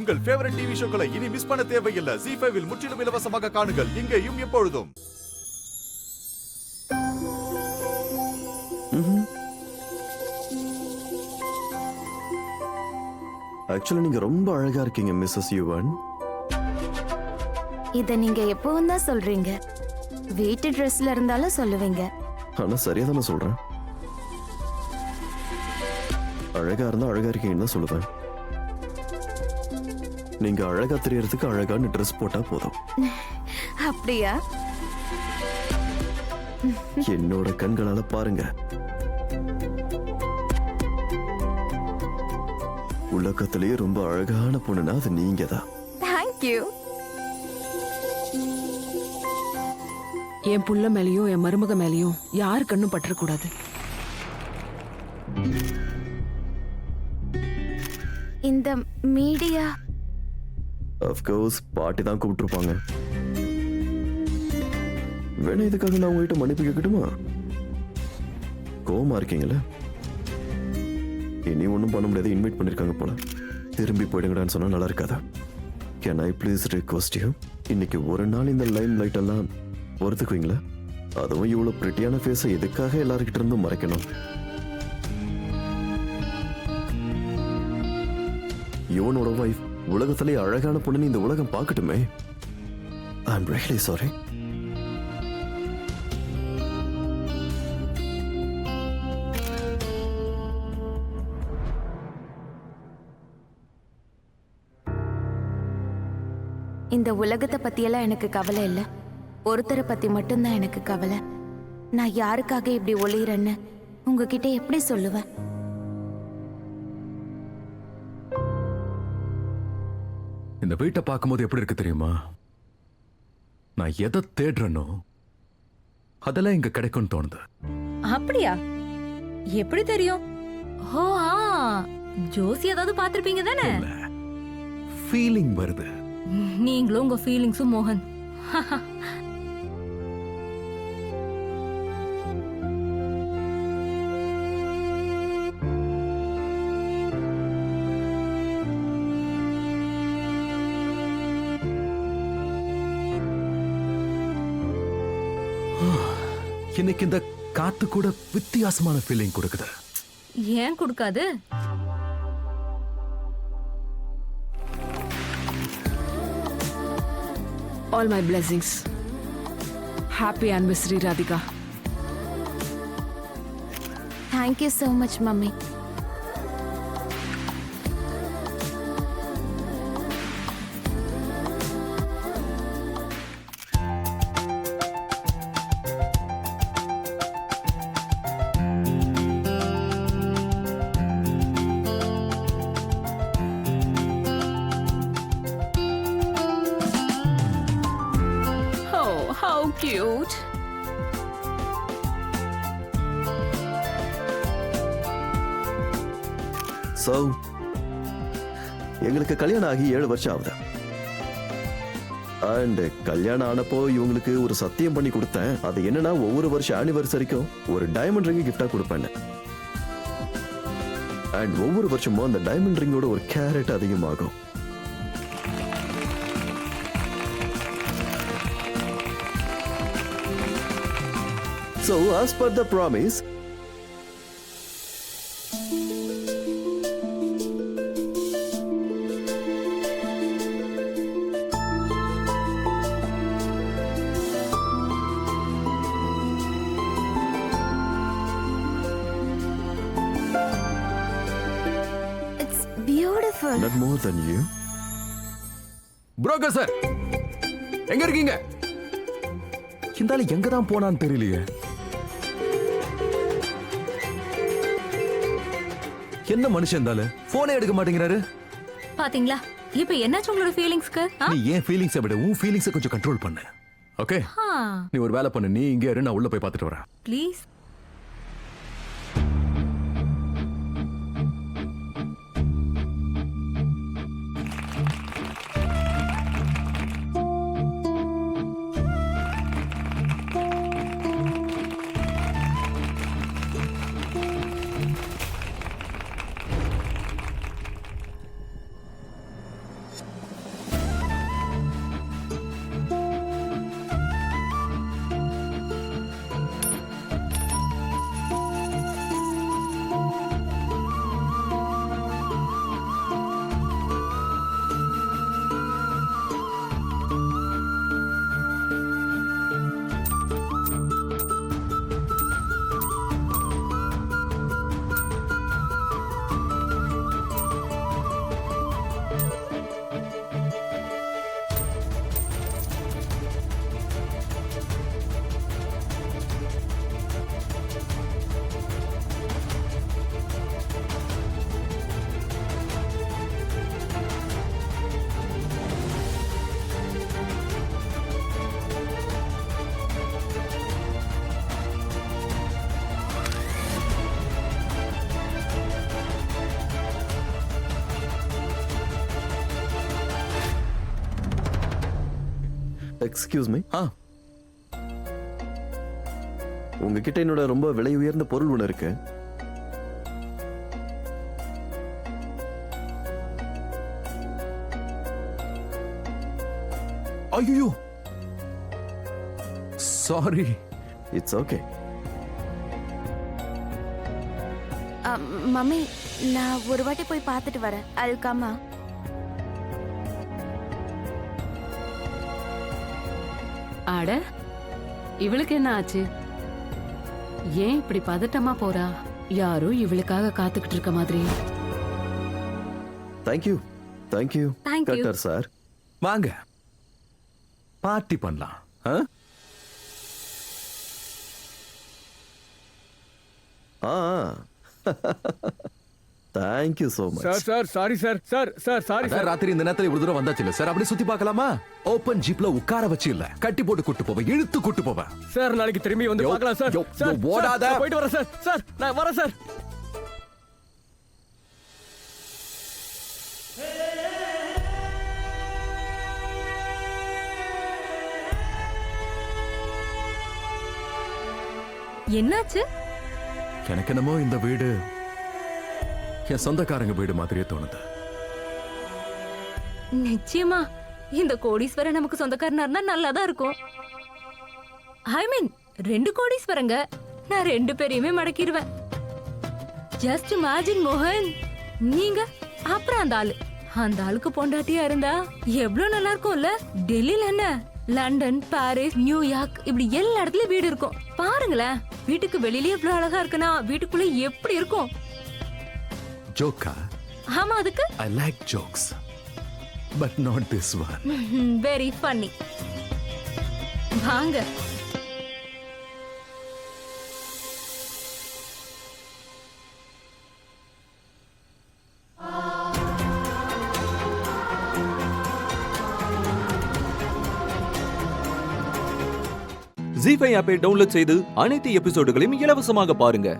உங்கள் favourite TV ஷோக்களை இனி miss பண்ண தேவையில்லை. ZEE5 இல் முற்றிலும் இலவசமாக காணுங்கள். இங்கேயும் எப்பொழுதும். ஆக்சுவலா நீங்க ரொம்ப அழகா இருக்கீங்க மிஸ்ஸஸ் யுவன். இத நீங்க எப்பவும் தான் சொல்றீங்க. வீட்டு ட்ரெஸ்ல இருந்தாலும் சொல்லுவீங்க. ஆனா சரியா தானே சொல்றேன். அழகா இருந்தா அழகா இருக்கீங்கன்னு தான் சொல்லுவேன். நீங்க அழகா தெரியறதுக்கு அழகான ட்ரெஸ் போட்டா போதும். அப்படியா? என்னோட கண்களால பாருங்க. உலகத்திலேயே ரொம்ப அழகான பொண்ணுனா அது நீங்க தான். தேங்க்யூ. என் புள்ள மேலயும் என் மருமக மேலயும் யாரு கண்ணும் பற்றக்கூடாது. இந்த மீடியா அஃப்கோர்ஸ் பாட்டி தான் கூப்பிட்டுருப்பாங்க. வேணா இதுக்காக நான் உங்ககிட்ட மன்னிப்பு கேட்கட்டுமா? கோவமா இருக்கீங்களா? இனி ஒன்றும் பண்ண முடியாது. இன்வைட் பண்ணிருக்காங்க போல. திரும்பி போயிடுங்கடான்னு சொன்னா நல்லா இருக்காதா? Can I please request you, இன்னைக்கு ஒரு நாள் இந்த லைம் லைட் எல்லாம் பொறுத்துக்குவீங்களா? அதுவும் இவ்வளவு பிரிட்டியான ஃபேஸை எதுக்காக எல்லாருக்கிட்ட இருந்தும் மறைக்கணும்? யுவனோட வைஃப் உலகத்திலே அழகான பொண்ணு இந்த உலகம் பார்க்கட்டுமே. ஐ அம் ரியலி சாரி. இந்த உலகத்தை பத்தியெல்லாம் எனக்கு கவலை இல்ல. ஒருத்தரை பத்தி மட்டும்தான் எனக்கு கவலை. நான் யாருக்காக இப்படி ஒளிறேன்னு உங்ககிட்ட எப்படி சொல்லுவேன்? இந்த வீட்டை பார்க்கும்போது எப்படி இருக்கு தெரியுமா? நான் எதை தேடுறேனோ அதெல்லாம் இங்க கிடைக்கும்னு தோணுது. அப்படியா? எப்படி தெரியும்? ஓ ஜோசி ஏதாவது பாத்திருப்பீங்க தானே? ஃபீலிங் வருது. நீங்களும் உங்க ஃபீலிங்ஸும் மோகன். இன்னைக்கு இந்த காத்து கூட வித்தியாசமான ஃபீலிங் கொடுக்குது. ஏன் கொடுக்காது? All my blessings. Happy anniversary, Radhika. Thank you so much, mummy. Oh, how cute. So, எங்களுக்கு கல்யாணம் ஆகி 7 வருஷம் ஆகுது. அண்ட் கல்யாணம் ஆனப்போ இவங்களுக்கு ஒரு சத்தியம் பண்ணி கொடுத்தேன். அது என்னன்னா ஒவ்வொரு வருஷம் ஆனிவர்சரிக்கும் ஒரு டைமண்ட் ரிங் கிஃப்டா கொடுப்பேன். அண்ட் ஒவ்வொரு வருஷமும் அந்த டைமண்ட் ரிங்கோட ஒரு கேரட் அதிகமாகும். So, as per the promise, It's beautiful. not more than you. Broker sir, எங்க இருக்கீங்க? இந்த ஆளு எங்க தான் போனான்னு தெரியலையே. என்ன மனுஷன் இருந்தாலும் போனே எடுக்க மாட்டேங்கிறாரு. பாத்தீங்களா? இப்ப என்னாச்சு உங்களோட ஃபீலிங்ஸ்க்கு? நீ ஏன் ஃபீலிங்ஸை விட உன் ஃபீலிங்ஸை கொஞ்சம் கண்ட்ரோல் பண்ணு. ஓகே, நீ ஒரு வேலை பண்ணு. நீ இங்கே இரு, நான் உள்ள போய் பார்த்துட்டு வரேன். ப்ளீஸ். எக்ஸ்கியூஸ் மீ, ஆ உங்ககிட்ட என்னோட ரொம்ப விலை உயர்ந்த பொருள் ஒன்று இருக்கு. ஐயோ சாரி. It's okay. மம்மி, நான் ஒரு வாட்டி போய் பார்த்துட்டு வரேன். அல்காமா. அட, இவளுக்கு என்ன ஆச்சு? ஏன் இப்படி பதட்டமா போறா? யாரோ இவளுக்காக காத்துக்கிட்டு இருக்க மாதிரி. Thank you thank you Thank you. கட்டர் சார். வாங்க பார்ட்டி பண்ணலாம். ஆ? Thank you so much. Sir sorry sir sorry அதான் ராத்திரி இந்த நேரத்துல இவ்வளவு தூரம் வந்தாச்சு இல்ல சார், அப்படியே சுத்தி பார்க்கலாமா? ஓபன் ஜீப்ல உட்கார வச்சு இல்ல, கட்டி போட்டு கூட்டு போவேன், இழுத்து கூட்டு போவேன். சார், நாளைக்கு திரும்பி வந்து யோ, பார்க்கலாம் சார். யோ, சார், யோ, ஓடாத. சார், போயிட்டு வரேன் சார். சார், நான் வரேன் சார். என்னாச்சு? எனக்கு என்னமோ இந்த வீடு என் சொந்தக்காரங்க வீடு மாதிரியே தோணுது. நிச்சயமா இந்த கோடீஸ்வரன் நமக்கு சொந்தக்காரனா இருந்தா நல்லாதான் இருக்கும். ஐ மீன் 2 கோடீஸ்வரங்க, நான் 2 பேரையுமே மடக்கிடுவேன். ஜஸ்ட் இமேஜின் மோகன், நீங்க அப்புறம் அந்த ஆளுக்கு பொண்டாட்டியா இருந்தா எவ்வளவு நல்லா இருக்கும்ல. டெல்லியில என்ன, லண்டன், பாரிஸ், நியூயார்க் இப்படி எல்லா இடத்துலயும் வீடு இருக்கும். பாருங்களேன், வீட்டுக்கு வெளியிலே எவ்வளவு அழகா இருக்குன்னா வீட்டுக்குள்ள எப்படி இருக்கும். ஜோக்கா? ஆமா, அதுக்கு I like jokes but not this one. Very funny. வாங்க. ஜீ5 ஆப்பை டவுன்லோட் செய்து அனைத்து எபிசோடுகளையும் இலவசமாக பாருங்க.